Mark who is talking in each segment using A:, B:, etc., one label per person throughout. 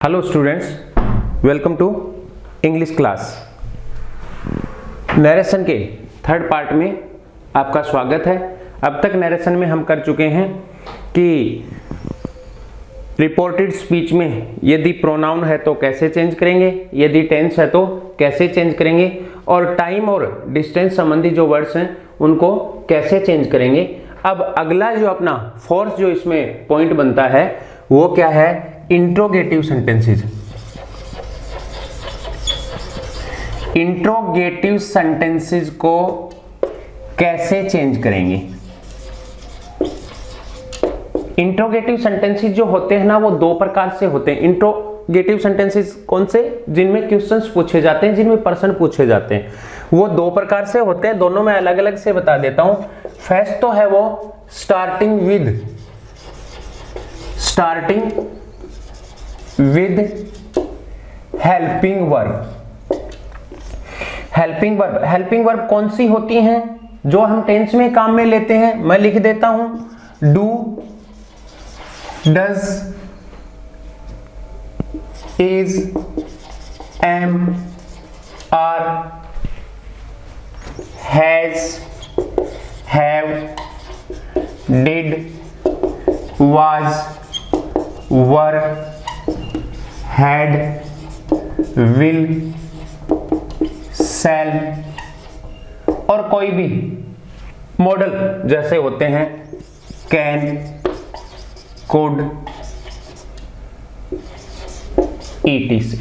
A: Hello students, welcome to English class. Narration के third part में आपका स्वागत है। अब तक नरेशन में हम कर चुके हैं कि रिपोर्टेड स्पीच में यदि प्रोनाउन है तो कैसे चेंज करेंगे, यदि टेंस है तो कैसे चेंज करेंगे, और टाइम और डिस्टेंस संबंधी जो वर्ड्स हैं उनको कैसे चेंज करेंगे। अब अगला जो अपना फोर्थ जो इसमें पॉइंट बनता है वो क्या है? Interrogative sentences. इंट्रोगेटिव सेंटेंसेस को कैसे चेंज करेंगे? इंट्रोगेटिव सेंटेंसेस जो होते हैं ना, वो दो प्रकार से होते हैं। इंट्रोगेटिव सेंटेंसेस कौन से? जिनमें क्वेश्चंस पूछे जाते हैं, जिनमें प्रश्न पूछे जाते हैं, वो दो प्रकार से होते हैं। दोनों मैं अलग अलग से बता देता हूं। फर्स्ट तो है वो starting with helping verb. Helping verb कौन सी होती हैं? जो हम टेंस में काम में लेते हैं। मैं लिख देता हूं, do, does, is, am, are, has, have, did, was, were, had, will, shall, और कोई भी मॉडल जैसे होते हैं can, could, etc।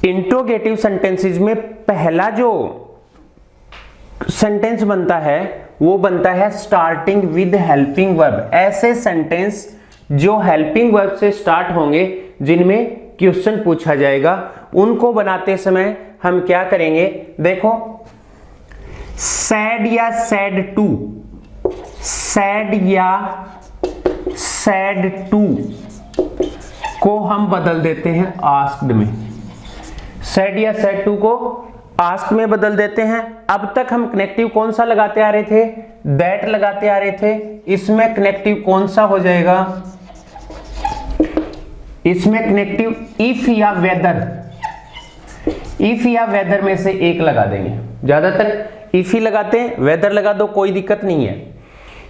A: Interrogative sentences में पहला जो सेंटेंस बनता है वो बनता है स्टार्टिंग विद हेल्पिंग वर्ब। ऐसे सेंटेंस जो हेल्पिंग वर्ब से स्टार्ट होंगे, जिनमें क्वेश्चन पूछा जाएगा, उनको बनाते समय हम क्या करेंगे? देखो, सैड या सैड टू, सैड या सैड टू को हम बदल देते हैं आस्क्ड में। सैड या सैड टू को आस्क में बदल देते हैं। अब तक हम कनेक्टिव कौन सा लगाते आ रहे थे? दैट लगाते आ रहे थे। इसमें कनेक्टिव कौन सा हो जाएगा? इसमें कनेक्टिव इफ या वेदर, इफ या वेदर में से एक लगा देंगे। ज्यादातर इफ ही लगाते हैं, वेदर लगा दो, कोई दिक्कत नहीं है।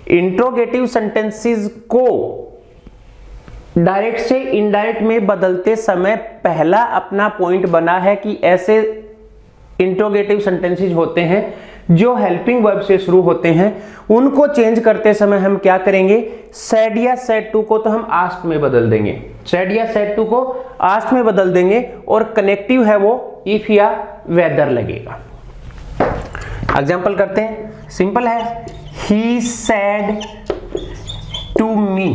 A: इंट्रोगेटिव सेंटेंसेस को डायरेक्ट से इनडायरेक्ट में बदलते समय पहला अपना पॉइंट बना है कि ऐसे इंट्रोगेटिव सेंटेंसेस होते हैं जो हेल्पिंग वर्ब से शुरू होते हैं। उनको चेंज करते समय हम क्या करेंगे? सैड या सैड टू को तो हम आस्क में बदल देंगे। सैड या सैड टू को आस्क में बदल देंगे, और कनेक्टिव है वो इफ या वेदर लगेगा। एग्जांपल करते हैं, सिंपल है। He said to me,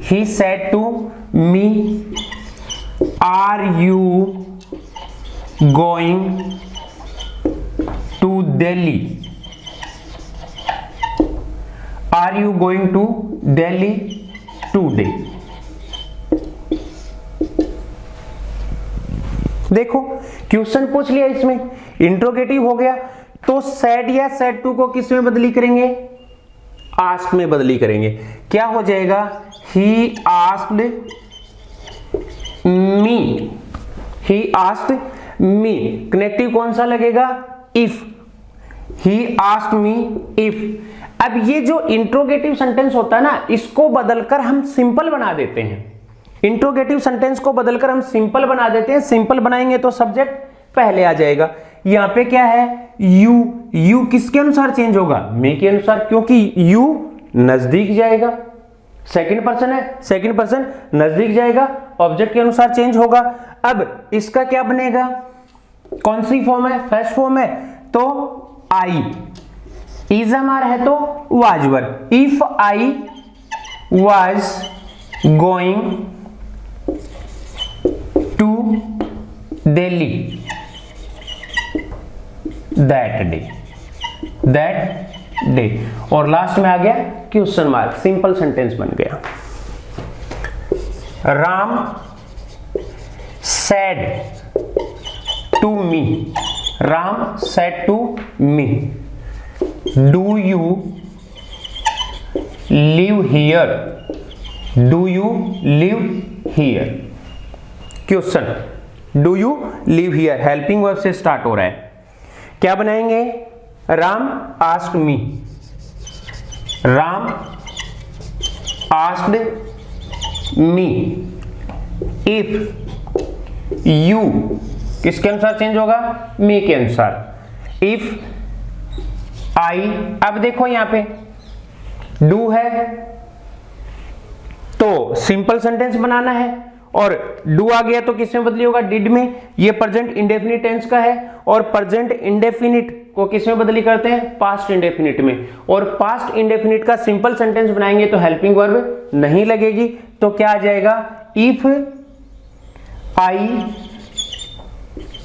A: he said to me, are you going to Delhi, are you going to Delhi today. देखो, क्वेश्चन पूछ लिया, इसमें इंट्रोगेटिव हो गया, तो सैड या सैड टू को किस में बदली करेंगे? आस्क में बदली करेंगे। क्या हो जाएगा? He asked me, he asked me. Connective कौन सा लगेगा? If. He asked me if. अब ये जो इंट्रोगेटिव सेंटेंस होता है ना, इसको बदलकर हम सिंपल बना देते हैं। इंट्रोगेटिव सेंटेंस को बदलकर हम सिंपल बना देते हैं। सिंपल बनाएंगे तो सब्जेक्ट पहले आ जाएगा। यहां पे क्या है? यू। यू किसके अनुसार चेंज होगा? मी के अनुसार, क्योंकि यू नजदीक जाएगा। सेकंड पर्सन है, सेकंड पर्सन नजदीक जाएगा, ऑब्जेक्ट के अनुसार चेंज होगा। अब इसका क्या बनेगा? कौन सी फॉर्म है? फर्स्ट फॉर्म है, तो आई। इज हमारा है तो was were. If I was going to Delhi that day, और लास्ट में आ गया क्वेश्चन मार्क। सिंपल सेंटेंस बन गया। Ram said to me, Ram said to me, do you live here? Do you live here. Question, do you live here, helping verb से start हो रहा है। क्या बनाएंगे? Ram asked me, Ram asked me if you, किसके अनुसार चेंज होगा? मी के अनुसार। इफ आई, अब देखो यहां पे डू है तो सिंपल सेंटेंस बनाना है, और डू आ गया तो किसमें बदली होगा? डिड में। ये प्रेजेंट इंडेफिनिट टेंस का है, और प्रेजेंट इंडेफिनिट को किसमें बदली करते हैं? पास्ट इंडेफिनिट में। और पास्ट इंडेफिनिट का सिंपल सेंटेंस बनाएंगे तो हेल्पिंग वर्ब नहीं लगेगी, तो क्या आ जाएगा? If I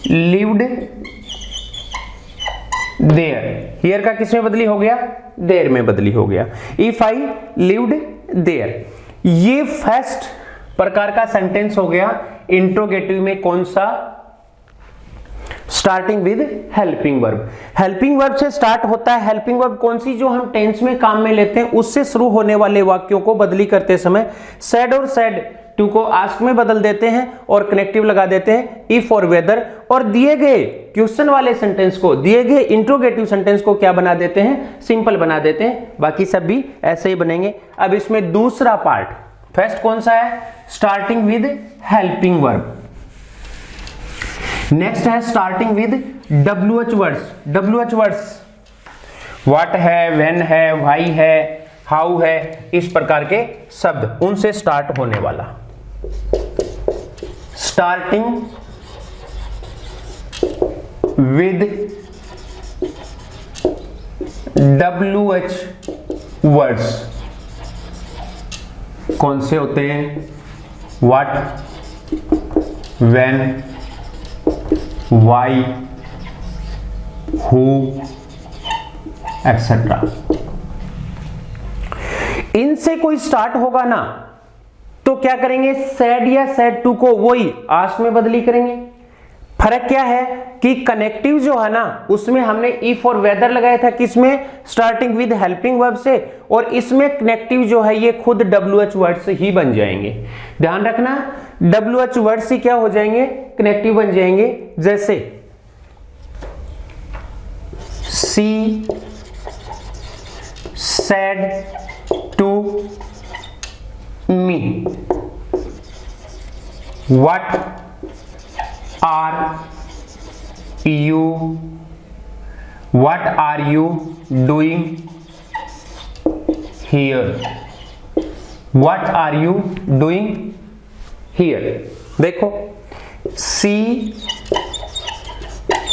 A: lived there, here का किसमें बदली हो गया? देयर में बदली हो गया। इफ आई लिव्ड देयर, ये फर्स्ट प्रकार का सेंटेंस हो गया इंट्रोगेटिव में। कौन सा? Starting with helping verb. Helping verb से स्टार्ट होता है। हेल्पिंग वर्ब कौन सी? जो हम टेंस में काम में लेते हैं, उससे शुरू होने वाले वाक्यों को बदली करते समय सेड और सेड टू को आस्क में बदल देते हैं और कनेक्टिव लगा देते हैं इफ और वेदर, और दिए गए क्वेश्चन वाले सेंटेंस को, दिए गए इंट्रोगेटिव सेंटेंस को क्या बना देते हैं? सिंपल बना देते हैं। बाकी सब भी ऐसे ही बनेंगे। अब इसमें दूसरा पार्ट, फर्स्ट कौन सा है? Starting with helping verb. Next है starting with WH words. WH words what है, व्हेन है, व्हाई है, हाउ है, इस प्रकार के शब्द, उनसे स्टार्ट होने वाला। स्टार्टिंग विद WH वर्ड्स कौन से होते हैं? What, when, why, who, etcetera. इनसे कोई स्टार्ट होगा ना तो क्या करेंगे? सेड या सेड टू को वही आस्क में बदली करेंगे। फर्क क्या है कि कनेक्टिव जो है ना उसमें हमने इफ और वेदर लगाया था, किसमें? स्टार्टिंग विद हेल्पिंग वर्ब से, और इसमें कनेक्टिव जो है ये खुद WH वर्ड से ही बन जाएंगे। ध्यान रखना, WH वर्ड से क्या हो जाएंगे? कनेक्टिव बन जाएंगे। जैसे she said to me, what are you, what are you doing here, what are you doing here. देखो, she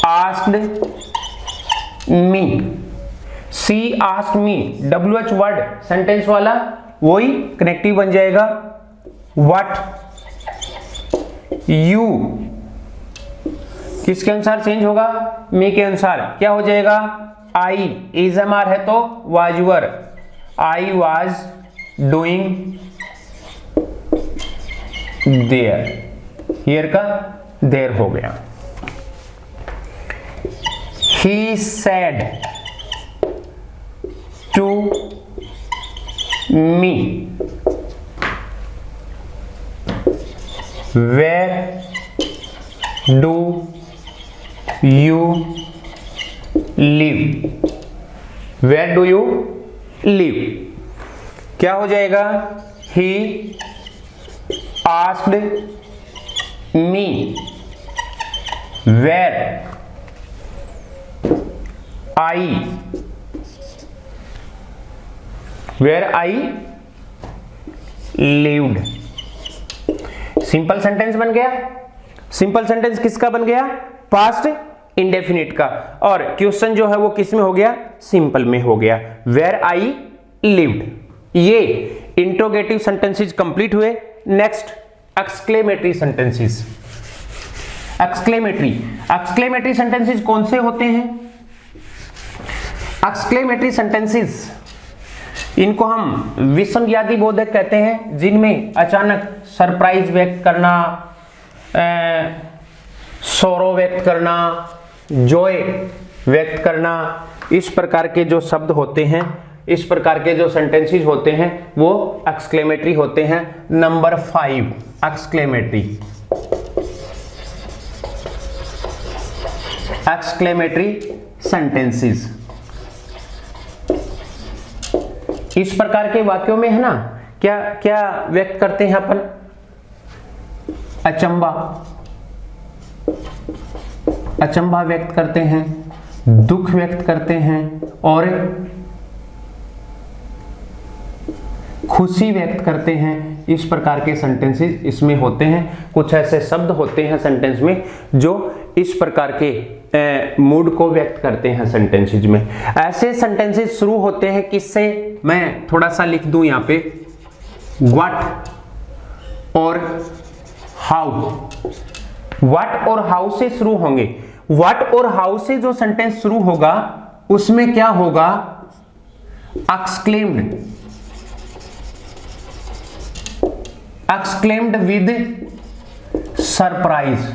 A: asked me, she asked me, WH word sentence वाला वही कनेक्टिव बन जाएगा। व्हाट यू किसके अनुसार चेंज होगा? मी के अनुसार। क्या हो जाएगा? आई, इज एम आर है तो was were, I was doing there, here का देयर हो गया। He said to me, where do you live, where do you live. क्या हो जाएगा? He asked me where I lived. Simple sentence बन गया। सिंपल सेंटेंस किसका बन गया? पास्ट इंडेफिनिट का। और क्वेश्चन जो है वो किस में हो गया? सिंपल में हो गया, वेयर आई लिव्ड। ये इंट्रोगेटिव सेंटेंसेस कंप्लीट हुए। Next exclamatory sentences. Exclamatory sentences कौन से होते हैं? एक्सक्लेमेटरी सेंटेंसेस, इनको हम विस्मयादि बोधक कहते हैं, जिनमें अचानक सरप्राइज व्यक्त करना, सौरव व्यक्त करना, जॉय व्यक्त करना, इस प्रकार के जो शब्द होते हैं इस प्रकार के जो सेंटेंसेस होते हैं वो एक्सक्लेमेटरी होते हैं। Number 5 exclamatory, exclamatory sentences. इस प्रकार के वाक्यों में है ना क्या क्या व्यक्त करते हैं अपन? अचंभा, अचंभा व्यक्त करते हैं, दुख व्यक्त करते हैं और खुशी व्यक्त करते हैं। इस प्रकार के सेंटेंसेस इसमें होते हैं। कुछ ऐसे शब्द होते हैं सेंटेंस में जो इस प्रकार के मूड को व्यक्त करते हैं सेंटेंसेस में। ऐसे सेंटेंसेस शुरू होते हैं किससे? मैं थोड़ा सा लिख दूं यहां पे, व्हाट और हाउ। व्हाट और हाउ से शुरू होंगे। व्हाट और हाउ से जो सेंटेंस शुरू होगा उसमें क्या होगा? Exclaimed, exclaimed with surprise,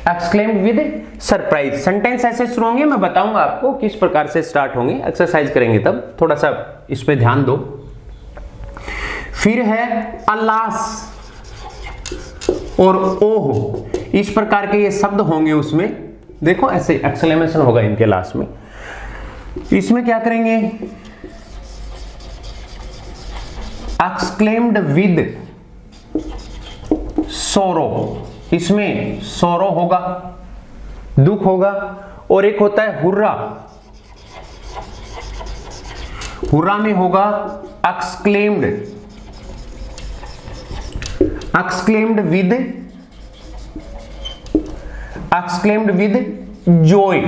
A: exclaimed with surprise. Sentence ऐसे शुरू होंगे, मैं बताऊंगा आपको किस प्रकार से स्टार्ट होंगे, एक्सरसाइज करेंगे तब, थोड़ा सा इस पे ध्यान दो। फिर है अलास और ओह, इस प्रकार के ये शब्द होंगे उसमें। देखो ऐसे एक्सक्लेमेशन होगा इनके लास्ट में। इसमें क्या करेंगे? एक्सक्लेम्ड विद सोरो, इसमें सोरो होगा, दुख होगा। और एक होता है हुर्रा, हुर्रा में होगा exclaimed, exclaimed with, exclaimed with Joy.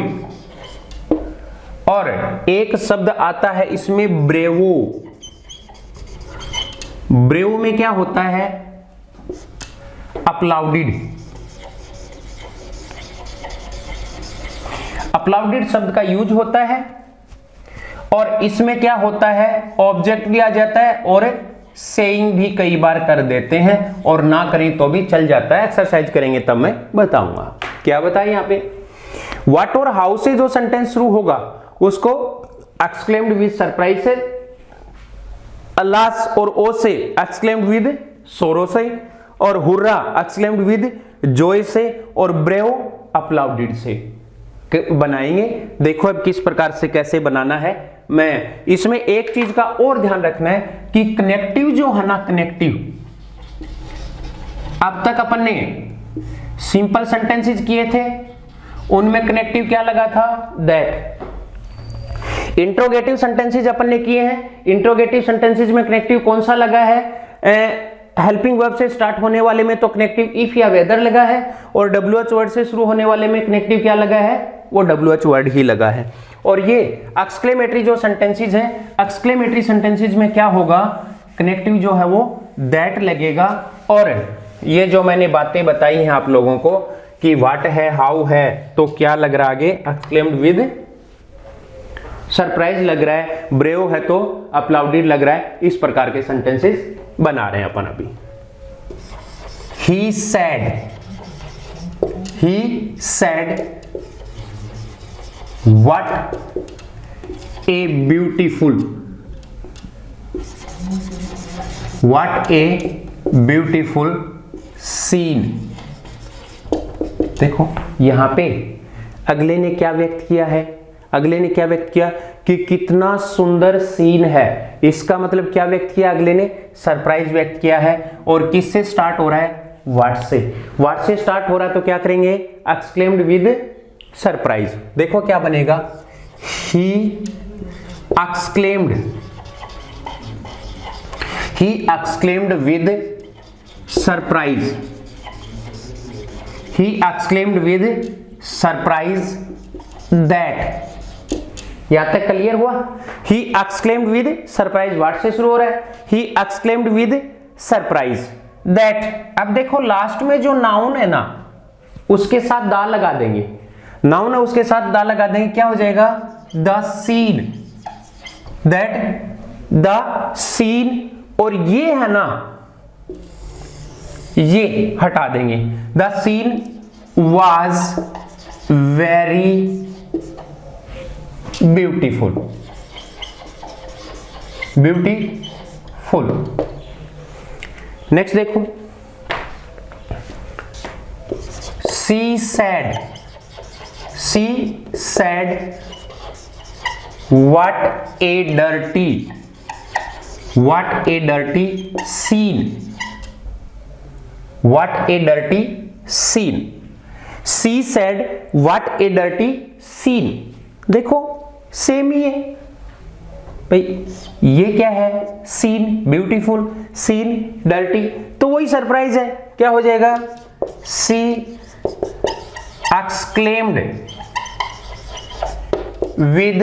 A: और एक शब्द आता है इसमें ब्रेवो, ब्रेवो में क्या होता है? अपलाउडेड, अपलाउडेड शब्द का यूज होता है। और इसमें क्या होता है? ऑब्जेक्ट भी आ जाता है और सेइंग भी कई बार कर देते हैं, और ना करें तो भी चल जाता है। एक्सरसाइज करेंगे तब मैं बताऊंगा। क्या बताएं यहां पे? व्हाट और हाउ से जो सेंटेंस शुरू होगा उसको एक्सक्लेम्ड विद सरप्राइज से, अलास और ओ से एक्सक्लेम्ड विद सोरो से, और हुर्रा एक्सक्लेम्ड विद जॉय से, और ब्रेव अपलाउडेड से बनाएंगे। देखो अब किस प्रकार से कैसे बनाना है। मैं इसमें एक चीज का और ध्यान रखना है कि कनेक्टिव जो है ना, कनेक्टिव, अब तक अपन ने सिंपल सेंटेंसेस किए थे, उनमें कनेक्टिव क्या लगा था? दैट। इंट्रोगेटिव सेंटेंसेस अपन ने किए हैं, इंट्रोगेटिव सेंटेंसेस में कनेक्टिव कौन सा लगा है? हेल्पिंग वर्ब से स्टार्ट होने वाले में तो कनेक्टिव इफ या वेदर लगा है, और WH वर्ड से शुरू होने वाले में कनेक्टिव क्या लगा है? वो WH वर्ड ही लगा है। और ये एक्सक्लेमेटरी जो सेंटेंसेस हैं, एक्सक्लेमेटरी सेंटेंसेस में क्या होगा? कनेक्टिव जो है वो दैट लगेगा। और ये जो मैंने बातें बताई हैं आप लोगों को कि व्हाट है, हाउ है, तो क्या लग रहा है आगे? एक्सक्लेम्ड विद सरप्राइज लग रहा है, ब्रेव है तो अपलाउडेड लग रहा है। इस प्रकार के सेंटेंसेस बना रहे हैं अपन अभी। He said what a beautiful, what a beautiful scene। देखो यहां पे अगले ने क्या व्यक्त किया है? अगले ने क्या व्यक्त किया कि कितना सुंदर सीन है। इसका मतलब क्या व्यक्त किया अगले ने? सरप्राइज व्यक्त किया है। और किससे स्टार्ट हो रहा है? व्हाट से। व्हाट से स्टार्ट हो रहा है तो क्या करेंगे? Exclaimed with surprise. देखो क्या बनेगा? He exclaimed, he exclaimed with surprise, he exclaimed with surprise that. यहां तक क्लियर हुआ? He exclaimed with surprise, what से शुरू हो रहा है? He exclaimed with surprise that. अब देखो लास्ट में जो नाउन है ना, उसके साथ दा लगा देंगे। नाउन है उसके साथ दा लगा देंगे, क्या हो जाएगा? The scene, that the scene. और ये है ना, ये हटा देंगे। The scene was very beautiful, beautiful. Next देखो, she said, she said what a dirty, what a dirty scene, what a dirty scene. She said what a dirty scene. देखो same ही है भाई, ये क्या है, सीन, ब्यूटीफुल, सीन, डर्टी, तो वही सरप्राइज है, क्या हो जाएगा, she exclaimed with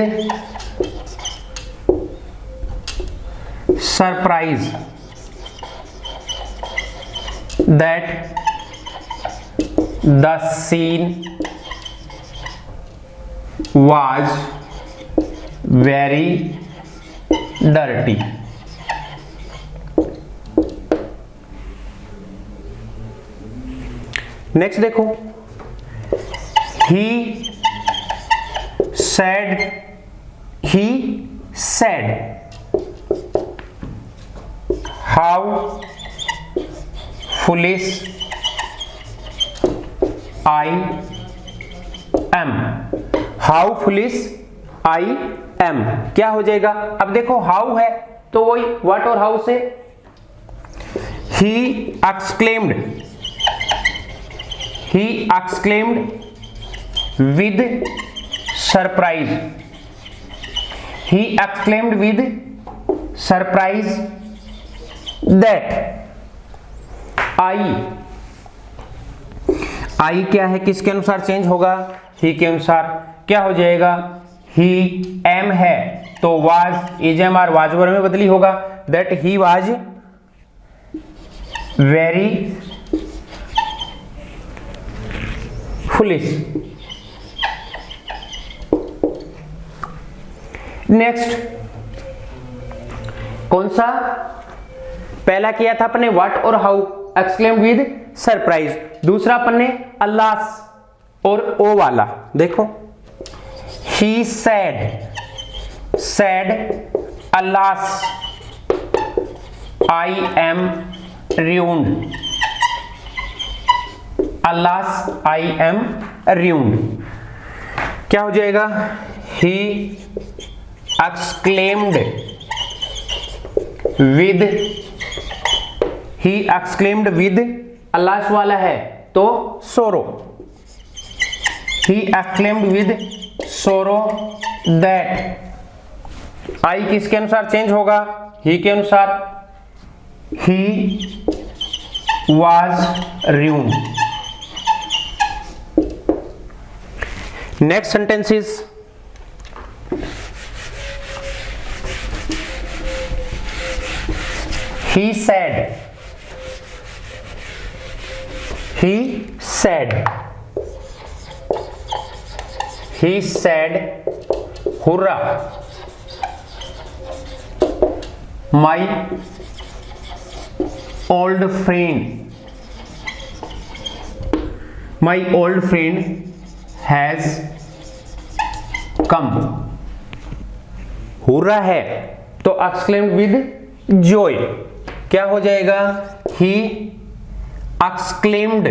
A: surprise that the scene was very dirty। नेक्स्ट देखो, he said how foolish I am, how foolish I am, क्या हो जाएगा, अब देखो हाउ है तो वही व्हाट और हाउ से, he exclaimed with surprise, he exclaimed with surprise that I क्या है, किसके अनुसार चेंज होगा, ही के अनुसार, क्या हो जाएगा, ही एम है तो was, is am are was were में बदली होगा, that he was very foolish. Next कौन सा, पहला किया था अपने व्हाट और हाउ, एक्सक्लेम विद सरप्राइज, दूसरा अपन ने अल्लास और ओ वाला, देखो he said alas I am ruined, alas I am ruined, क्या हो जाएगा, he exclaimed with alas वाला है तो sorrow, he exclaimed with sorrow that, आई किसके अनुसार चेंज होगा, ही के अनुसार, he was ruined। Next sentence is, he said hurrah my old friend has come, hurrah है तो एक्सक्लेम्ड विद जॉय, क्या हो जाएगा, he exclaimed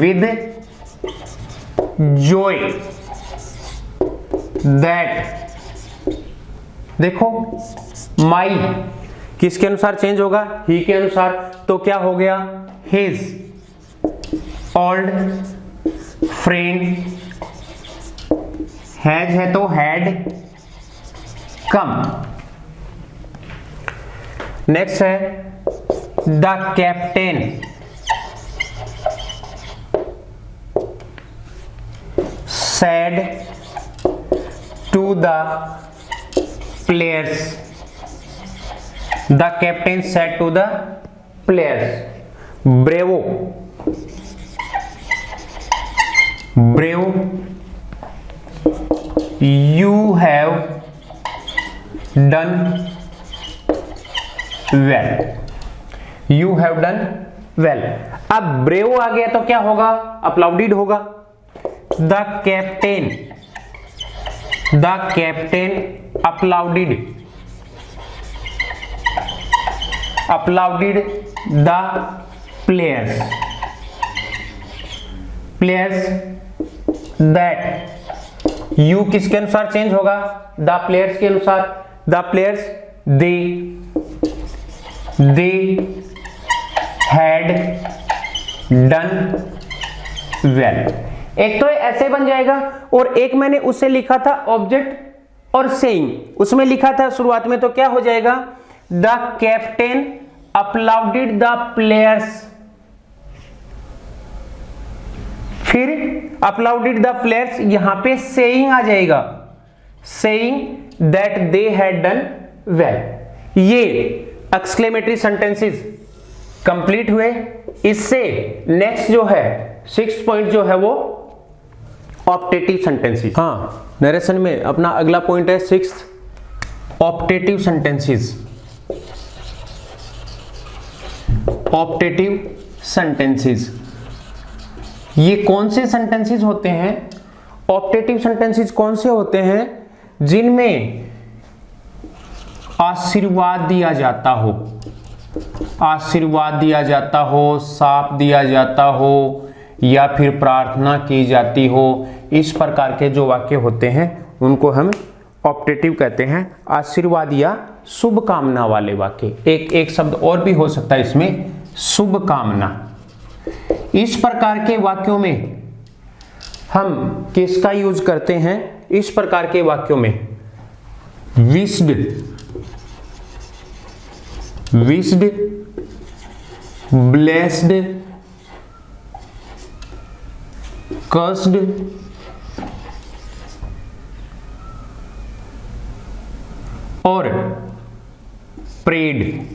A: with joy that, देखो माई किसके अनुसार चेंज होगा, ही के अनुसार, तो क्या हो गया, his old friend, हैज है तो had come। नेक्स्ट है the captain said to the players, the captain said to the players, bravo you have done well। अब ब्रेवो आ गया तो क्या होगा, अप्लाउडेड होगा, the captain applauded the players that. You किसके अनुसार चेंज होगा? द प्लेयर्स के अनुसार। The players they had done well. एक तो ऐसे बन जाएगा, और एक मैंने उसे लिखा था ऑब्जेक्ट और सेइंग, उसमें लिखा था शुरुआत में, तो क्या हो जाएगा? द कैप्टेन अपलाउडेड द प्लेयर्स, फिर अपलाउडेड द प्लेयर्स, यहां पे सेइंग आ जाएगा, saying that they had done well. ये एक्सक्लेमेटरी सेंटेंसेस कंप्लीट हुए। इससे नेक्स्ट जो है 6th पॉइंट जो है वो ऑप्टेटिव सेंटेंसेस। हाँ, नरेशन में अपना अगला पॉइंट है 6th optative sentences. Optative sentences ये कौन से सेंटेंसेस होते हैं? ऑप्टेटिव सेंटेंसेस कौन से होते हैं? जिनमें आशीर्वाद दिया जाता हो, आशीर्वाद दिया जाता हो, शाप दिया जाता हो, या फिर प्रार्थना की जाती हो। इस प्रकार के जो वाक्य होते हैं उनको हम ऑप्टेटिव कहते हैं, आशीर्वाद या शुभ कामना वाले वाक्य। एक शब्द और भी हो सकता है इसमें, शुभ कामना। इस प्रकार के वाक्यों में हम किसका यूज करते हैं? इस प्रकार के वाक्यों में विश्ड, ब्लेस्ड, कर्स्ड, और प्रेड,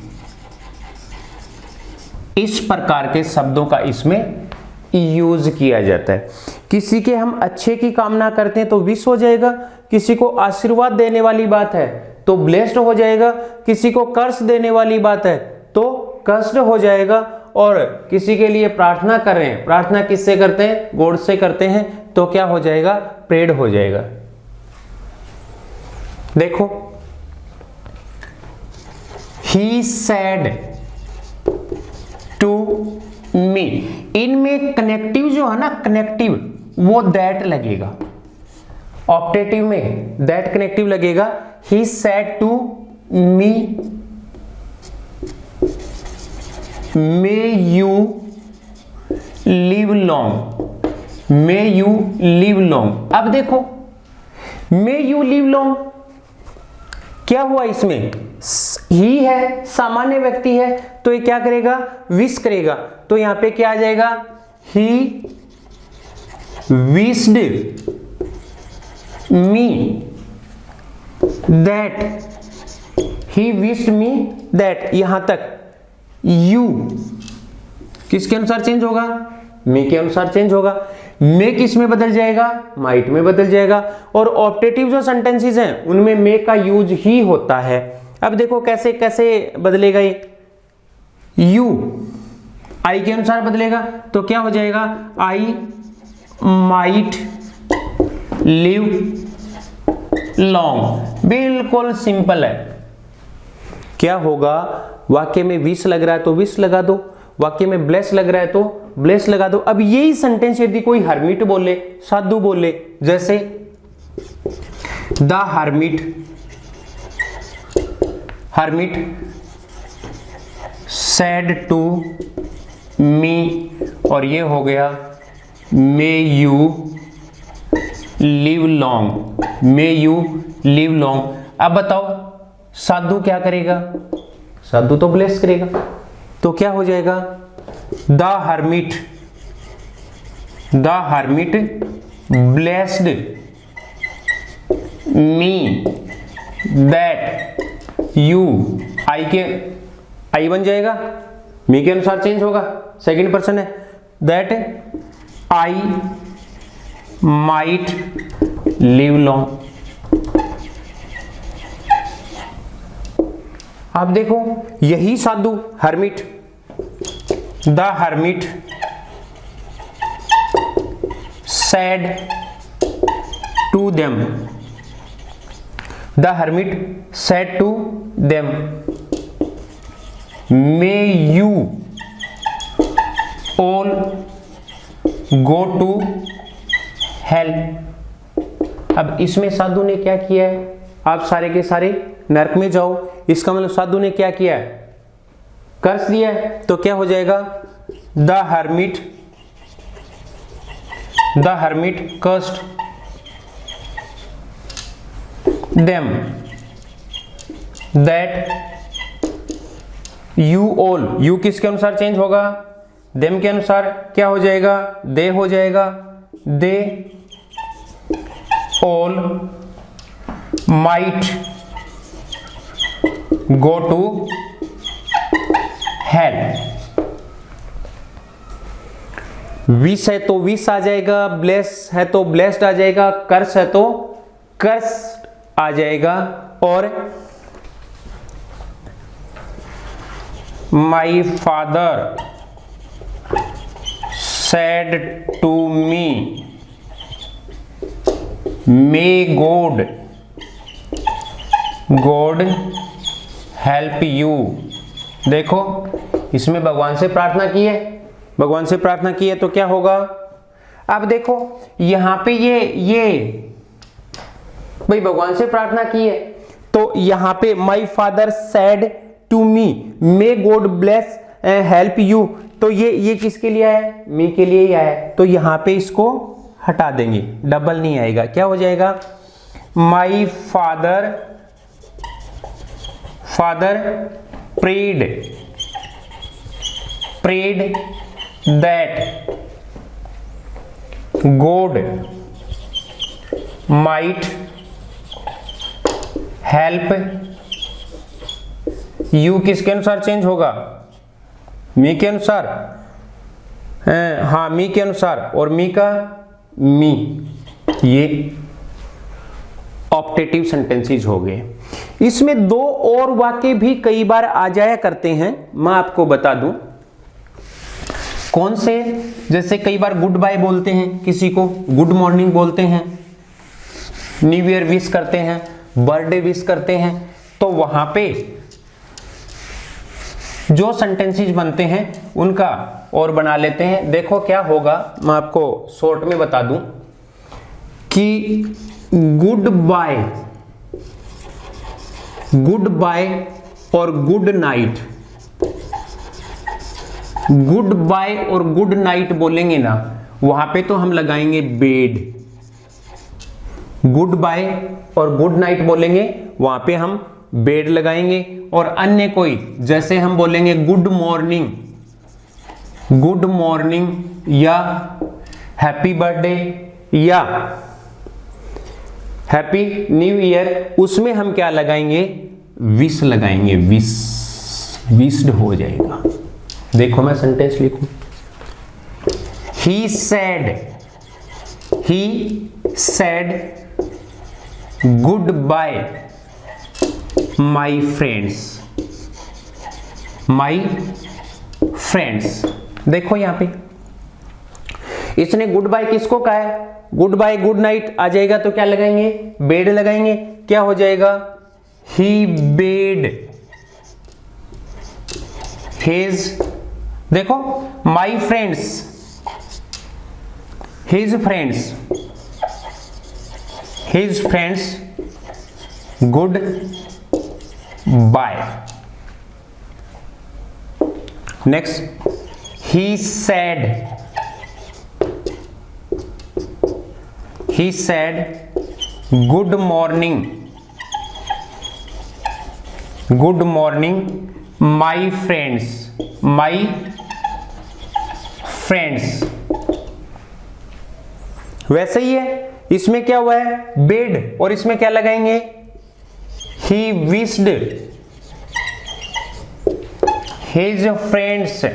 A: इस प्रकार के शब्दों का इसमें यूज किया जाता है। किसी के हम अच्छे की कामना करते हैं तो विश हो जाएगा, किसी को आशीर्वाद देने वाली बात है तो ब्लेस्ड हो जाएगा, किसी को कर्स देने वाली बात है तो कर्स्ड हो जाएगा, और किसी के लिए प्रार्थना कर रहे हैं, प्रार्थना किससे करते हैं? गॉड से करते हैं, तो क्या हो जाएगा? प्रेड हो जाएगा। देखो, ही सेड टू मी, इनमें कनेक्टिव जो है ना, कनेक्टिव वो दैट लगेगा। ऑप्टेटिव में दैट कनेक्टिव लगेगा। He said to me may you live long, may you live long. अब देखो, मे यू लिव लॉन्ग क्या हुआ? इसमें ही है, सामान्य व्यक्ति है, तो ये क्या करेगा? विश करेगा। तो यहां पे क्या आ जाएगा? He wished me that, he wished me that. यहां तक यू किसके अनुसार चेंज होगा? मे के अनुसार चेंज होगा। मे किस में बदल जाएगा? माइट में बदल जाएगा। और ऑप्टेटिव जो सेंटेंसेस हैं उनमें मे का यूज ही होता है। अब देखो कैसे कैसे बदलेगा ये। यू आई के अनुसार बदलेगा, तो क्या हो जाएगा? आई माइट लिव लॉन्ग। बिल्कुल सिंपल है। क्या होगा? वाक्य में विश लग रहा है तो विश लगा दो, वाक्य में ब्लेस लग रहा है तो ब्लेस लगा दो। अब यही सेंटेंस यदि कोई हर्मिट बोले, साधु बोले, जैसे the hermit said to me, और ये हो गया may you live long, may you live long. अब बताओ साधु क्या करेगा? साधु तो ब्लेस करेगा, तो क्या हो जाएगा? The hermit blessed me that you, I बन जाएगा, मी के अनुसार चेंज होगा, सेकंड पर्सन है, that I might live long. आप देखो यही साधु hermit, the hermit said to them. The hermit said to them, may you all go to hell. अब इसमें साधु ने क्या किया है, आप सारे के सारे नरक में जाओ, इसका मतलब साधु ने क्या किया है, कर्ज दिया है। तो क्या हो जाएगा, the hermit cursed them that you all, you किसके अनुसार चेंज होगा, them के अनुसार क्या हो जाएगा, they हो जाएगा, they all might go to hell. Wish है तो विश आ जाएगा, ब्लेस है तो ब्लेस्ड आ जाएगा, कर्स है तो कर्स आ जाएगा, और my father said to me may God help you. देखो इसमें भगवान से प्रार्थना की है, भगवान से प्रार्थना की है तो क्या होगा, अब देखो यहां पे ये भाई भगवान से प्रार्थना की है, तो यहां पे my father said to me may God bless help you, तो ये किसके लिए आया है, मी के लिए ही आया है, तो यहां पे इसको हटा देंगे, डबल नहीं आएगा, क्या हो जाएगा, my father prayed that God might help you, किसके अनुसार चेंज होगा, मी के अनुसार, हाँ मी के अनुसार, और मी का मी, ये ऑप्टेटिव सेंटेंसेस हो गए। इसमें दो और वाक्य भी कई बार आ जाया करते हैं, मैं आपको बता दूं कौन से, जैसे कई बार गुड बाय बोलते हैं, किसी को गुड मॉर्निंग बोलते हैं, न्यू ईयर विश करते हैं, बर्थडे विश करते हैं, तो वहां पे जो सेंटेंसेस बनते हैं उनका और बना लेते हैं। देखो क्या होगा, मैं आपको शॉर्ट में बता दूं कि गुड बाय और गुड नाइट, गुड बाय और गुड नाइट बोलेंगे ना, वहां पे तो हम लगाएंगे बेड, गुड बाय और गुड नाइट बोलेंगे वहां पे हम बेड लगाएंगे, और अन्य कोई जैसे हम बोलेंगे गुड मॉर्निंग या हैप्पी बर्थडे या हैप्पी न्यू ईयर, उसमें हम क्या लगाएंगे, विश लगाएंगे, विश्ड हो जाएगा। देखो मैं सेंटेंस लिखूं, he said good bye my friends. देखो यहां पे इसने गुड बाय किसको कहा है, गुड बाय गुड नाइट आ जाएगा तो क्या लगाएंगे, बेड लगाएंगे, क्या हो जाएगा, ही बेड हिज, देखो my friends, his friends goodbye. Next, he said good morning my friends। वैसे ही है, इसमें क्या हुआ है, बेड, और इसमें क्या लगाएंगे, he wished his friends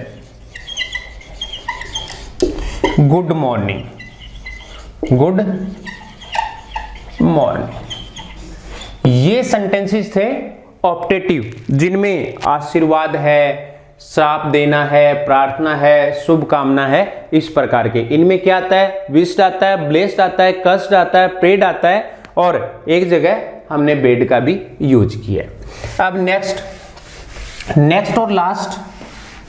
A: good morning. ये सेंटेंसेस थे ऑप्टेटिव, जिनमें आशीर्वाद है, श्राप देना है, प्रार्थना है, शुभकामना है, इस प्रकार के। इनमें क्या आता है? विश्ड आता है, ब्लेस्ड आता है, कस्ड आता है, प्रेड आता है, और एक जगह हमने बेड का भी यूज किया है। अब नेक्स्ट और लास्ट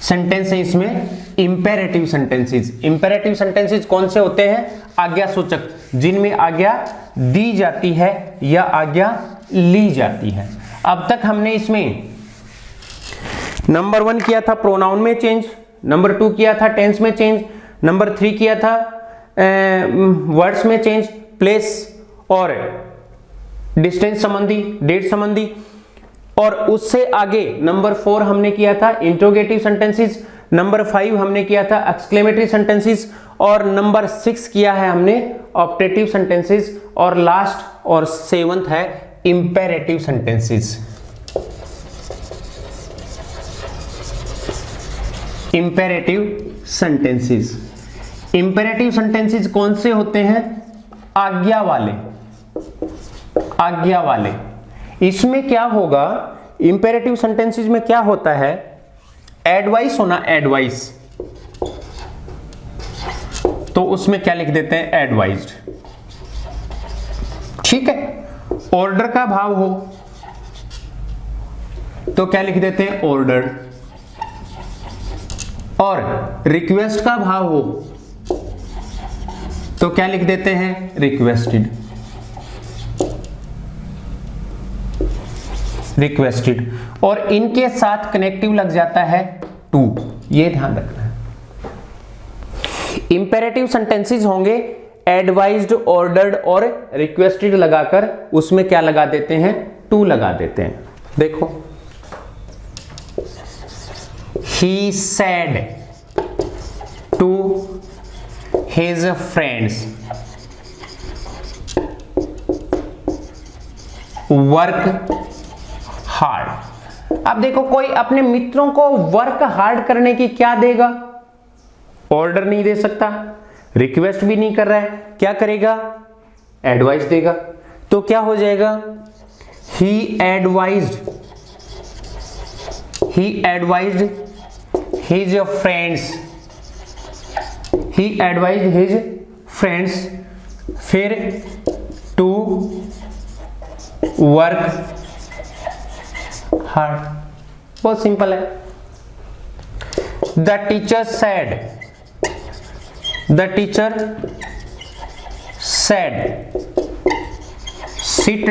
A: सेंटेंस है इसमें इंपेरेटिव सेंटेंसेस। इंपेरेटिव सेंटेंसेस कौन से होते हैं? आज्ञा सूचक, जिनमें आज्ञा दी जाती है या आज्ञा ली जाती है। अब तक हमने इसमें नंबर 1 किया था प्रोनाउन में चेंज, नंबर 2 किया था टेंस में चेंज, नंबर 3 किया था वर्ड्स में चेंज, प्लेस और डिस्टेंस संबंधी, डेट संबंधी, और उससे आगे नंबर 4 हमने किया था इंट्रोगेटिव सेंटेंसेस, नंबर 5 हमने किया था एक्सक्लेमेटरी सेंटेंसेस, और नंबर 6 किया है हमने ऑप्टेटिव सेंटेंसेस, और लास्ट और 7th है imperative sentences. Imperative sentences, imperative sentences कौन से होते हैं? आज्ञा वाले, आज्ञा वाले। इसमें क्या होगा? इंपेरेटिव सेंटेंसेस में क्या होता है? एडवाइस होना, एडवाइस, तो उसमें क्या लिख देते हैं? एडवाइज्ड। ठीक है। ऑर्डर का भाव हो तो क्या लिख देते हैं? ऑर्डर्ड। और रिक्वेस्ट का भाव हो तो क्या लिख देते हैं? रिक्वेस्टेड। रिक्वेस्टेड। और इनके साथ कनेक्टिव लग जाता है टू, ये ध्यान रखना है। इंपेरेटिव सेंटेंसेस होंगे एडवाइज्ड, ऑर्डर्ड और रिक्वेस्टेड लगाकर उसमें क्या लगा देते हैं? टू लगा देते हैं। देखो, he said to his friends work hard। अब देखो, कोई अपने मित्रों को वर्क हार्ड करने की क्या देगा? ऑर्डर नहीं दे सकता, रिक्वेस्ट भी नहीं कर रहा है, क्या करेगा? एडवाइस देगा। तो क्या हो जाएगा? he advised his friends, he advised his friends फिर to work hard। बहुत सिंपल है। The teacher said sit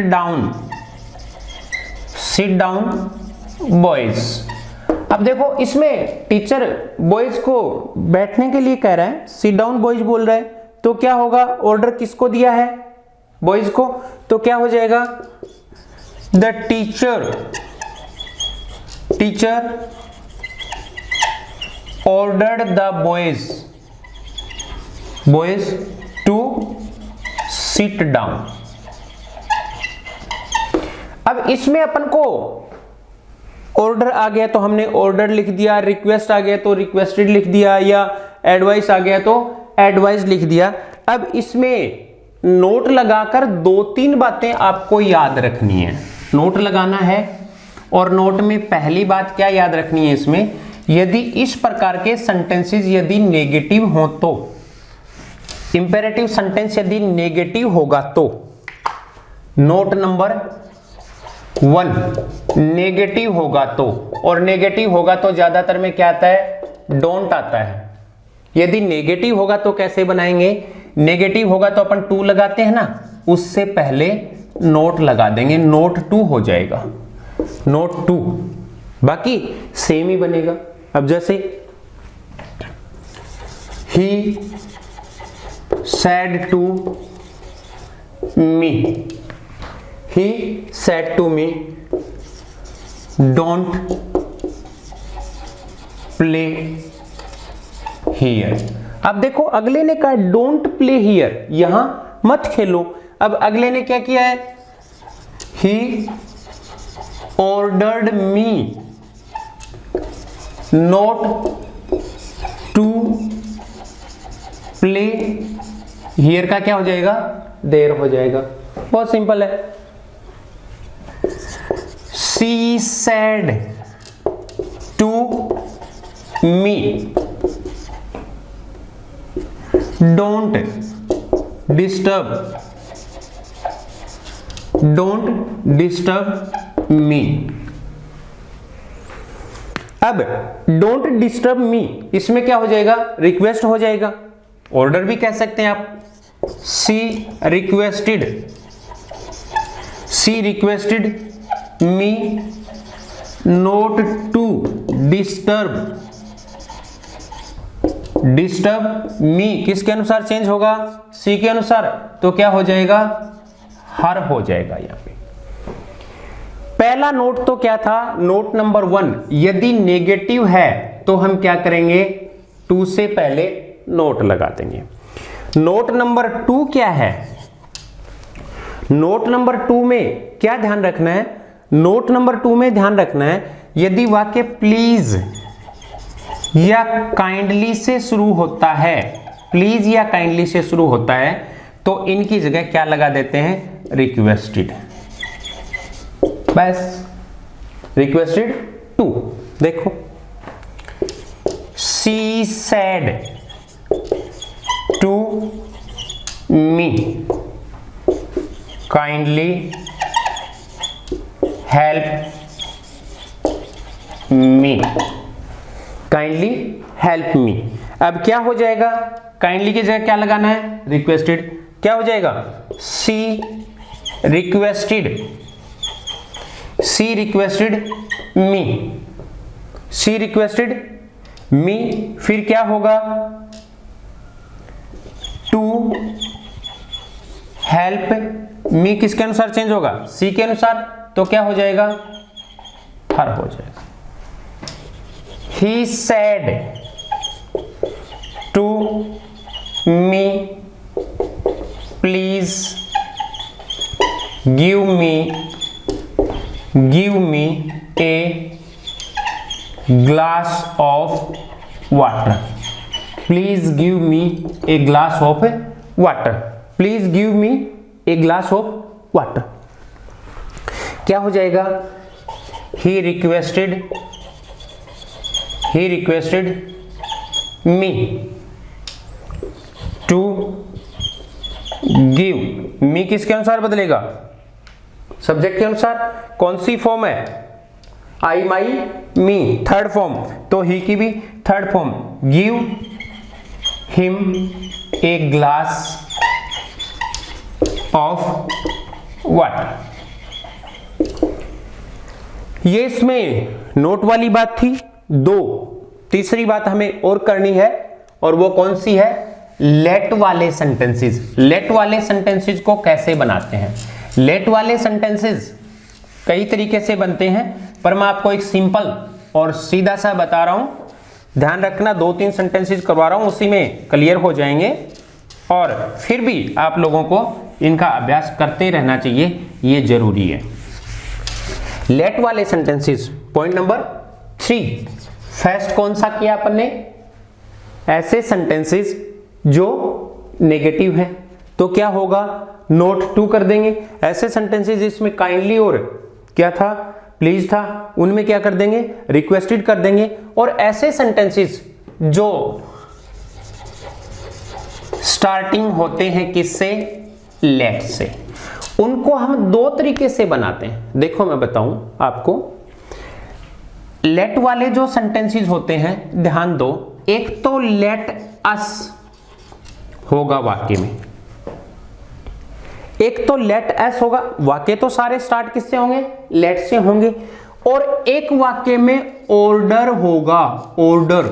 A: down boys। अब देखो, इसमें टीचर बॉयज को बैठने के लिए कह रहा है, सिट डाउन बॉयज बोल रहा है, तो क्या होगा? ऑर्डर किसको दिया है? बॉयज को। तो क्या हो जाएगा? The teacher ordered the boys to sit down. अब इसमें अपन को ऑर्डर आ गया तो हमने ऑर्डर लिख दिया, रिक्वेस्ट आ गया तो रिक्वेस्टेड लिख दिया, या एडवाइस आ गया तो एडवाइस लिख दिया। अब इसमें नोट लगाकर 2-3 बातें आपको याद रखनी है। नोट लगाना है, और नोट में पहली बात क्या याद रखनी है इसमें? यदि इस प्रकार के सेंटेंसेस यदि नेगेटिव हो तो, इंपेरेटिव सेंटेंस यदि नेगेटिव होगा तो, नोट नंबर 1 नेगेटिव होगा तो, और नेगेटिव होगा तो ज्यादातर में क्या आता है? डोंट आता है। यदि नेगेटिव होगा तो कैसे बनाएंगे? नेगेटिव होगा तो अपन टू लगाते हैं ना, उससे पहले नोट लगा देंगे, नोट 2 हो जाएगा, नोट 2, बाकी सेम ही बनेगा। अब जैसे he said to me, he said to me don't play here। अब देखो, अगले ने कहा डोंट प्ले हियर, यहां मत खेलो। अब अगले ने क्या किया है? he ordered me not to play here का क्या हो जाएगा? देर हो जाएगा। बहुत सिंपल है। she said to me, don't disturb me. अब डोंट डिस्टर्ब मी इसमें क्या हो जाएगा, रिक्वेस्ट हो जाएगा, ऑर्डर भी कह सकते हैं आप। She requested me not to disturb me, किसके अनुसार चेंज होगा, सी के अनुसार, तो क्या हो जाएगा, हर हो जाएगा। यहां पे पहला नोट तो क्या था, नोट नंबर 1, यदि नेगेटिव है तो हम क्या करेंगे, 2 से पहले नोट लगा देंगे। नोट नंबर 2 क्या है, नोट नंबर 2 में क्या ध्यान रखना है, नोट नंबर 2 में ध्यान रखना है यदि वाक्य प्लीज या काइंडली से शुरू होता है, प्लीज या काइंडली से शुरू होता है, तो इनकी जगह क्या लगा देते हैं, रिक्वेस्टेड, बस रिक्वेस्टेड टू। देखो, she said to me kindly help me, kindly help me. अब क्या हो जाएगा, काइंडली की जगह क्या लगाना है, रिक्वेस्टेड, क्या हो जाएगा, सी रिक्वेस्टेड मी, फिर क्या होगा, टू हेल्प मी किसके अनुसार चेंज होगा, सी के अनुसार, तो क्या हो जाएगा, हर हो जाएगा। He said to me, please give me a glass of water. Please give me a glass of water. Please give me a glass of water. क्या हो जाएगा, he requested me to give, me किसके अनुसार बदलेगा, subject के अनुसार। कौन सी फॉर्म है, आई माई मी, थर्ड फॉर्म, तो ही की भी third form, give him a glass of water. ये इसमें नोट वाली बात थी। 2 तीसरी बात हमें और करनी है, और वो कौन सी है, लेट वाले सेंटेंसेस। लेट वाले सेंटेंसेस को कैसे बनाते हैं, लेट वाले सेंटेंसेस कई तरीके से बनते हैं, पर मैं आपको एक सिंपल और सीधा सा बता रहा हूं, ध्यान रखना। 2-3 सेंटेंसेस करवा रहा हूं, उसी में क्लियर हो जाएंगे, और फिर भी आप लोगों को इनका अभ्यास करते रहना चाहिए, ये जरूरी है। लेट वाले सेंटेंसेस, पॉइंट नंबर 3, फर्स्ट कौन सा किया अपन ने, ऐसे सेंटेंसेस जो नेगेटिव हैं, तो क्या होगा, नोट 2 कर देंगे। ऐसे सेंटेंसेस जिसमें काइंडली और क्या था, प्लीज था, उनमें क्या कर देंगे, रिक्वेस्टेड कर देंगे। और ऐसे सेंटेंसेस जो स्टार्टिंग होते हैं किससे, लेट से, उनको हम 2 तरीके से बनाते हैं। देखो मैं बताऊं आपको, लेट वाले जो सेंटेंसेस होते हैं, ध्यान दो, एक तो लेट अस होगा वाक्य में, एक तो लेट एस होगा, वाक्य तो सारे स्टार्ट किससे होंगे, लेट से होंगे, और एक वाक्य में ऑर्डर होगा, ऑर्डर,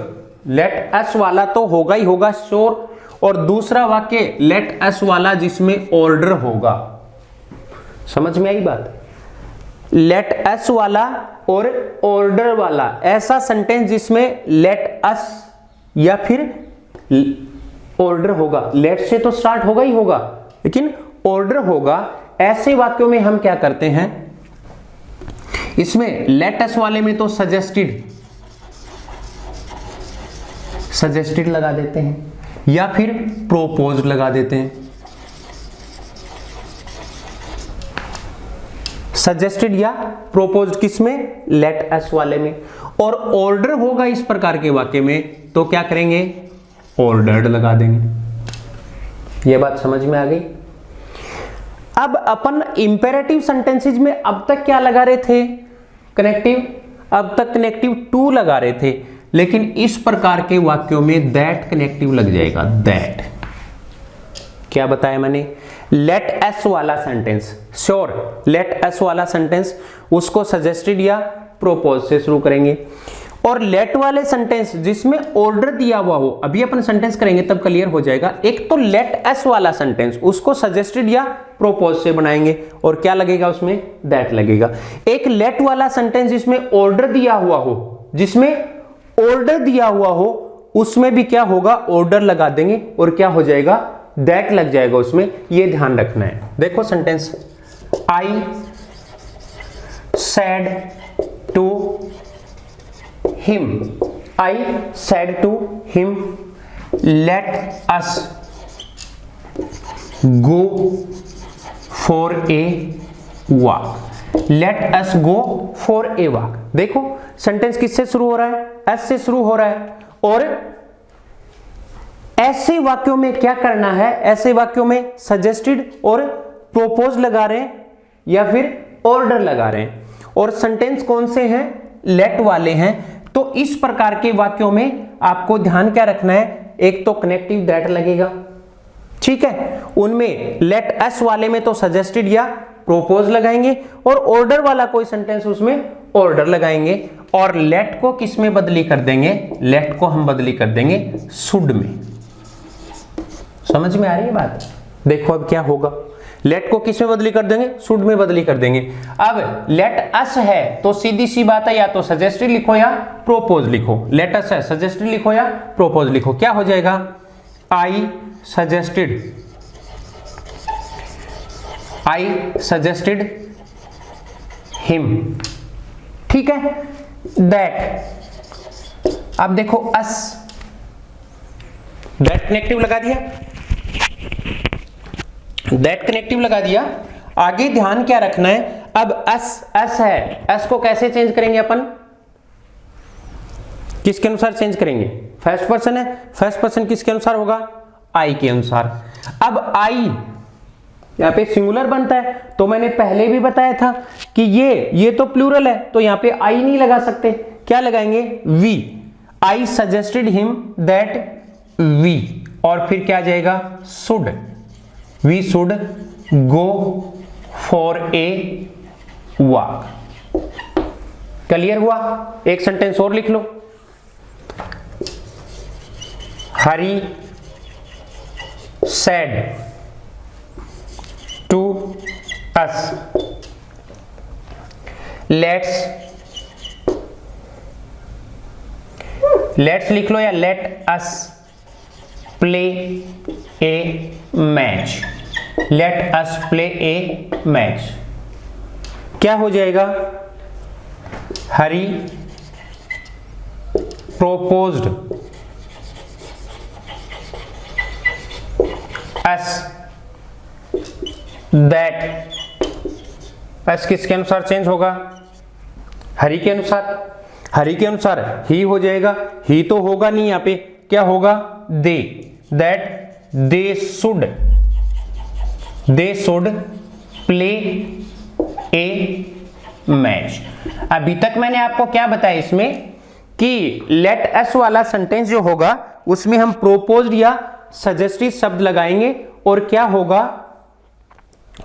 A: लेट एस वाला तो होगा ही होगा श्योर, और दूसरा वाक्य लेट एस वाला जिसमें ऑर्डर होगा। समझ में आई बात, लेट एस वाला और ऑर्डर वाला, ऐसा सेंटेंस जिसमें लेट अस या फिर ऑर्डर होगा, लेट से तो स्टार्ट होगा ही होगा लेकिन ऑर्डर होगा, ऐसे वाक्यों में हम क्या करते हैं, इसमें लेट अस वाले में तो सजेस्टेड लगा देते हैं या फिर प्रोपोज्ड लगा देते हैं। सजेस्टेड या प्रोपोज्ड किसमें, लेट अस वाले में। और ऑर्डर होगा इस प्रकार के वाक्य में तो क्या करेंगे, ऑर्डर्ड लगा देंगे। ये बात समझ में आ गई। अब अपन इंपेरेटिव सेंटेंसेज में अब तक क्या लगा रहे थे, कनेक्टिव, अब तक कनेक्टिव टू लगा रहे थे, लेकिन इस प्रकार के वाक्यों में दैट कनेक्टिव लग जाएगा। दैट क्या बताया मैंने, लेट एस वाला सेंटेंस, श्योर लेट एस वाला सेंटेंस उसको सजेस्टेड या प्रोपोज से शुरू करेंगे। और लेट वाले सेंटेंस जिसमें ऑर्डर दिया हुआ हो, अभी अपन सेंटेंस करेंगे तब क्लियर हो जाएगा। एक तो लेट एस वाला सेंटेंस उसको सजेस्टेड या प्रोपोज से बनाएंगे और क्या लगेगा उसमें, दैट लगेगा। एक लेट वाला सेंटेंस जिसमें ऑर्डर दिया हुआ हो, जिसमें ऑर्डर दिया हुआ हो उसमें भी क्या होगा, ऑर्डर लगा देंगे और क्या हो जाएगा, दैट लग जाएगा उसमें। ये ध्यान रखना है। देखो sentence, I said to him, I said to him let us go for a walk, let us go for a walk. देखो सेंटेंस किससे शुरू हो रहा है, एस से शुरू हो रहा है। और ऐसे वाक्यों में क्या करना है, ऐसे वाक्यों में सजेस्टेड और प्रोपोज लगा रहे हैं या फिर ऑर्डर लगा रहे हैं। और सेंटेंस कौन से हैं, लेट वाले हैं। तो इस प्रकार के वाक्यों में आपको ध्यान क्या रखना है, एक तो कनेक्टिव दैट लगेगा, ठीक है, उनमें लेट अस वाले में तो सजेस्टेड या प्रोपोज लगाएंगे और ऑर्डर वाला कोई सेंटेंस उसमें ऑर्डर लगाएंगे। और लेट को किस में बदली कर देंगे, लेट को हम बदली कर देंगे शुड में। समझ में आ रही है बात। देखो अब क्या होगा, लेट को किस में बदली कर देंगे, शुड में बदली कर देंगे। अब लेट अस है तो सीधी सी बात है, या तो सजेस्टेड लिखो या प्रोपोज लिखो। लेट अस है, सजेस्टेड लिखो या प्रोपोज लिखो। क्या हो जाएगा, I suggested, I suggested him, ठीक है, दैट। अब देखो अस, दैट कनेक्टिव लगा दिया, दैट कनेक्टिव लगा दिया। आगे ध्यान क्या रखना है, अब अस है, अस को कैसे चेंज करेंगे अपन, किसके अनुसार चेंज करेंगे, फर्स्ट पर्सन है, फर्स्ट पर्सन किसके अनुसार होगा, आई के अनुसार। अब आई यहां पे सिंगुलर बनता है, तो मैंने पहले भी बताया था कि ये तो प्लूरल है, तो यहां पे आई नहीं लगा सकते, क्या लगाएंगे, we. I suggested him that we, और फिर क्या जाएगा, should, we should go for a walk. Clear हुआ। एक सेंटेंस और लिख लो, Hari said to us let's लिख लो, या let us play a match, let us play a match. क्या हो जाएगा, हरी प्रोपोज्ड अस दैट, अस किसके अनुसार चेंज होगा, हरी के अनुसार, हरी के अनुसार ही हो जाएगा, ही तो होगा नहीं, यहां पे क्या होगा, they, that they should play a match. अभी तक मैंने आपको क्या बताया इसमें कि लेट अस वाला सेंटेंस जो होगा उसमें हम प्रोपोज्ड या सजेस्टिव शब्द लगाएंगे, और क्या होगा,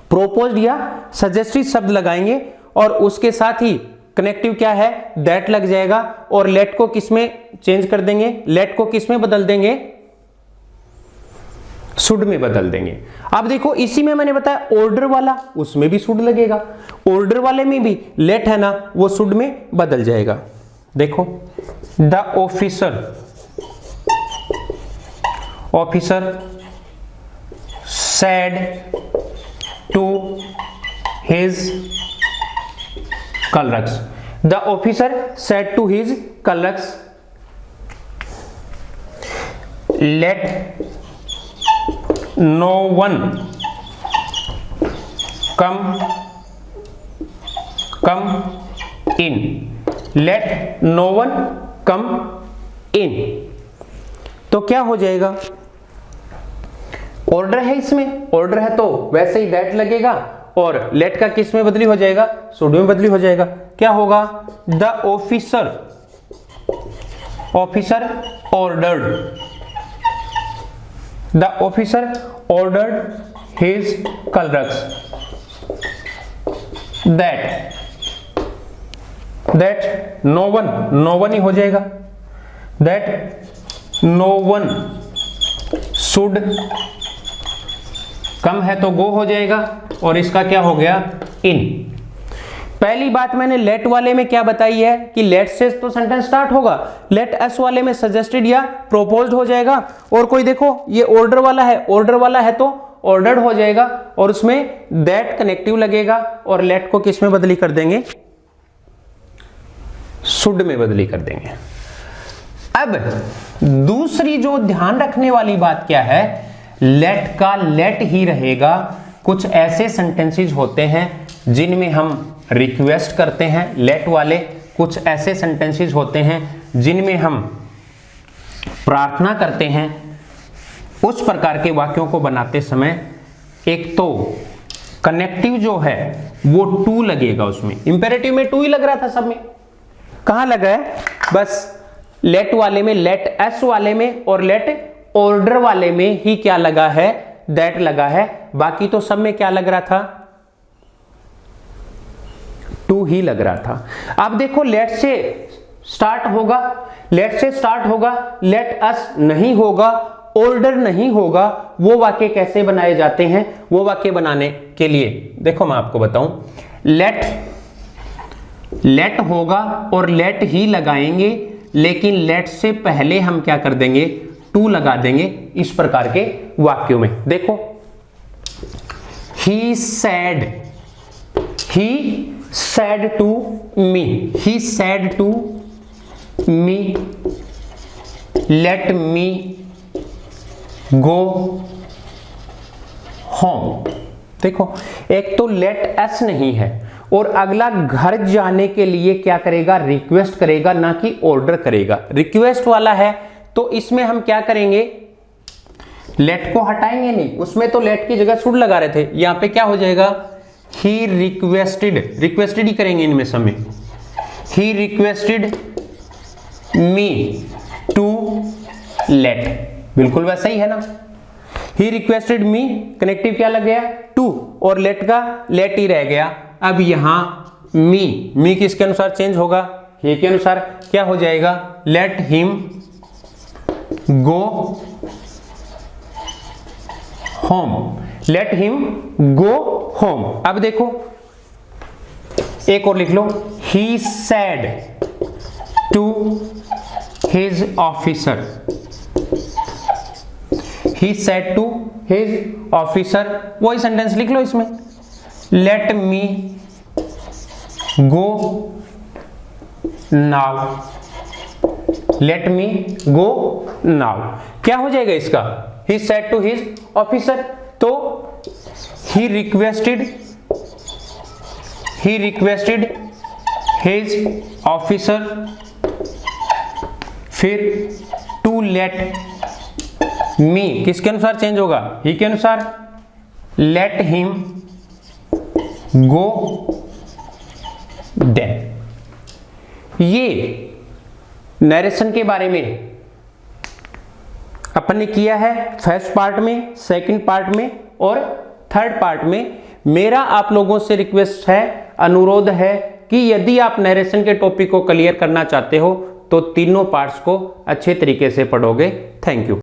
A: प्रोपोज्ड या सजेस्टिव शब्द लगाएंगे और उसके साथ ही कनेक्टिव क्या है, दैट लग जाएगा। और लेट को किसमें चेंज कर देंगे, लेट को किसमें बदल देंगे, शुड में बदल देंगे। अब देखो इसी में मैंने बताया ऑर्डर वाला, उसमें भी शुड लगेगा, ऑर्डर वाले में भी लेट है ना, वो शुड में बदल जाएगा। देखो the officer said to his clerks, the officer said to his clerks, let no one come come in, late no one कम इन। तो क्या हो जाएगा, ऑर्डर है, इसमें ऑर्डर है तो वैसे ही दैट लगेगा, और लेट का किस में बदली हो जाएगा, शुड में बदली हो जाएगा। क्या होगा, the officer ordered, the officer ordered his clerks that no one ही हो जाएगा, that no one should come है तो गो हो जाएगा, और इसका क्या हो गया, इन। पहली बात मैंने लेट वाले में क्या बताई है कि लेट से तो सेंटेंस स्टार्ट होगा, लेट एस वाले में सजेस्टेड या प्रोपोज्ड हो जाएगा, और कोई देखो ये ऑर्डर वाला है तो ऑर्डर्ड हो जाएगा, और उसमें दैट कनेक्टिव लगेगा, और लेट को किस में बदली कर देंगे, शुड में बदली कर देंगे। अब दूसरी जो ध्यान रखने वाली बात क्या है, लेट का लेट ही रहेगा। कुछ ऐसे सेंटेंसेस होते हैं जिनमें हम रिक्वेस्ट करते हैं, लेट वाले। कुछ ऐसे सेंटेंसेस होते हैं जिनमें हम प्रार्थना करते हैं। उस प्रकार के वाक्यों को बनाते समय एक तो कनेक्टिव जो है वो टू लगेगा, उसमें इंपेरेटिव में टू ही लग रहा था, सब में कहां लगा है, बस लेट वाले में, लेट एस वाले में और लेट ऑर्डर वाले में ही क्या लगा है, दैट लगा है। बाकी तो सब में क्या लग रहा था, टू ही लग रहा था। अब देखो लेट से स्टार्ट होगा, लेट अस नहीं होगा, ऑर्डर नहीं होगा, वो वाक्य कैसे बनाए जाते हैं। वो वाक्य बनाने के लिए देखो मैं आपको बताऊं, लेट होगा और लेट ही लगाएंगे, लेकिन लेट से पहले हम क्या कर देंगे, टू लगा देंगे। इस प्रकार के वाक्यों में देखो, he said to me, let me go home। देखो एक तो लेट एस नहीं है, और अगला घर जाने के लिए क्या करेगा, रिक्वेस्ट करेगा, ना कि ऑर्डर करेगा। रिक्वेस्ट वाला है तो इसमें हम क्या करेंगे, लेट को हटाएंगे नहीं, उसमें तो लेट की जगह शुड लगा रहे थे, यहां पे क्या हो जाएगा, ही रिक्वेस्टेड ही करेंगे इनमें सब में। He requested me to let, बिल्कुल वैसा ही है ना। ही रिक्वेस्टेड मी, कनेक्टिव क्या लग गया, टू, और लेट का लेट ही रह गया। अब यहां मी किसके अनुसार चेंज होगा, ही के अनुसार। क्या हो जाएगा, let him go home, let him go home. अब देखो एक और लिख लो, he said to his officer, he said to his officer, वही सेंटेंस लिख लो इसमें, let me go now, let me go now. क्या हो जाएगा इसका, he said to his officer, तो ही रिक्वेस्टेड हिज ऑफिसर, फिर टू लेट मी किसके अनुसार चेंज होगा, ही के अनुसार, लेट हिम गो देन। ये नरेशन के बारे में अपन ने किया है फर्स्ट पार्ट में, सेकंड पार्ट में और थर्ड पार्ट में। मेरा आप लोगों से रिक्वेस्ट है, अनुरोध है कि यदि आप नरेशन के टॉपिक को क्लियर करना चाहते हो तो तीनों पार्ट्स को अच्छे तरीके से पढ़ोगे। Thank you.